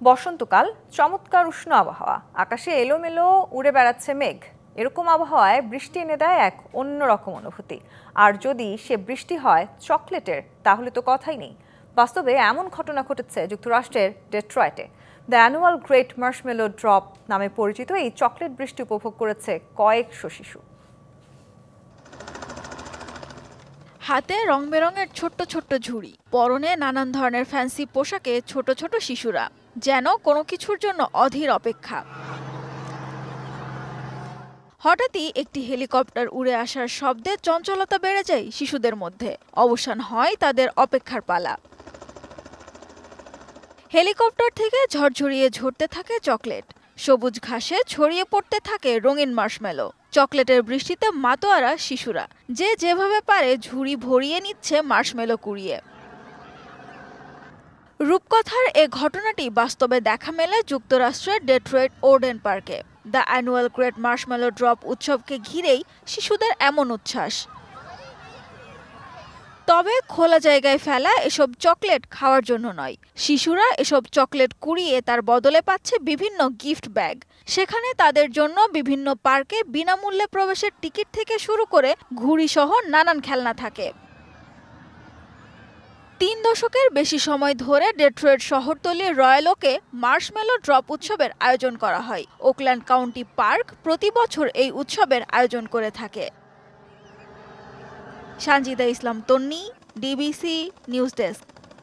বসন্তকাল, চমৎকার উষ্ণ আবহাওয়া, আকাশে এলোমেলো উড়ে বেড়াচ্ছে মেঘ। এরকম আবহাওয়ায় বৃষ্টি এনে দেয় এক অন্যরকম অনুভূতি। আর যদি সে বৃষ্টি হয় চকলেটের, তাহলে তো কথাই নেই। বাস্তবে এমন ঘটনা ঘটেছে যুক্তরাষ্ট্রের ডেট্রয়েটে। The annual great marshmallow drop নামে পরিচিত এই চকলেট বৃষ্টি উপভোগ করেছে কয়েকশো শিশু। হাতে রং বেরঙের ছোট্ট ছোট্ট ঝুড়ি, পরনে নানান ধরনের ফ্যান্সি পোশাকে ছোট ছোট শিশুরা যেন কোনো কিছুর জন্য অধীর অপেক্ষা। হঠাৎই একটি হেলিকপ্টার উড়ে আসার শব্দে চঞ্চলতা বেড়ে যায় শিশুদের মধ্যে। অবসান হয় তাদের অপেক্ষার পালা। হেলিকপ্টার থেকে ঝরঝরিয়ে ঝরতে থাকে চকলেট, সবুজ ঘাসে ছড়িয়ে পড়তে থাকে রঙিন মার্শমেলো। চকলেটের বৃষ্টিতে মাতোয়ারা শিশুরা, যে যেভাবে পারে ঝুড়ি ভরিয়ে নিচ্ছে মার্শমেলো কুড়িয়ে। রূপকথার এ ঘটনাটি বাস্তবে দেখা মেলে যুক্তরাষ্ট্রের ডেট্রয়েট ওরডেন পার্কে। The annual great marshmallow drop উৎসবকে ঘিরেই শিশুদের এমন উচ্ছ্বাস। তবে খোলা জায়গায় ফেলা এসব চকলেট খাওয়ার জন্য নয়। শিশুরা এসব চকলেট কুড়িয়ে তার বদলে পাচ্ছে বিভিন্ন গিফট ব্যাগ। সেখানে তাদের জন্য বিভিন্ন পার্কে বিনামূল্যে প্রবেশের টিকিট থেকে শুরু করে ঘুড়ি সহ নানান খেলনা থাকে। ৩ দশকের বেশি সময় ধরে ডেট্রয়েট শহরতলির রয়্যাল ওকে মার্শমেলো ড্রপ উৎসবের আয়োজন করা হয়। ওকল্যান্ড কাউন্টি পার্ক প্রতি বছর এই উৎসবের আয়োজন করে থাকে। সানজিদা ইসলাম তন্নি, ডিবিসি নিউজ ডেস্ক।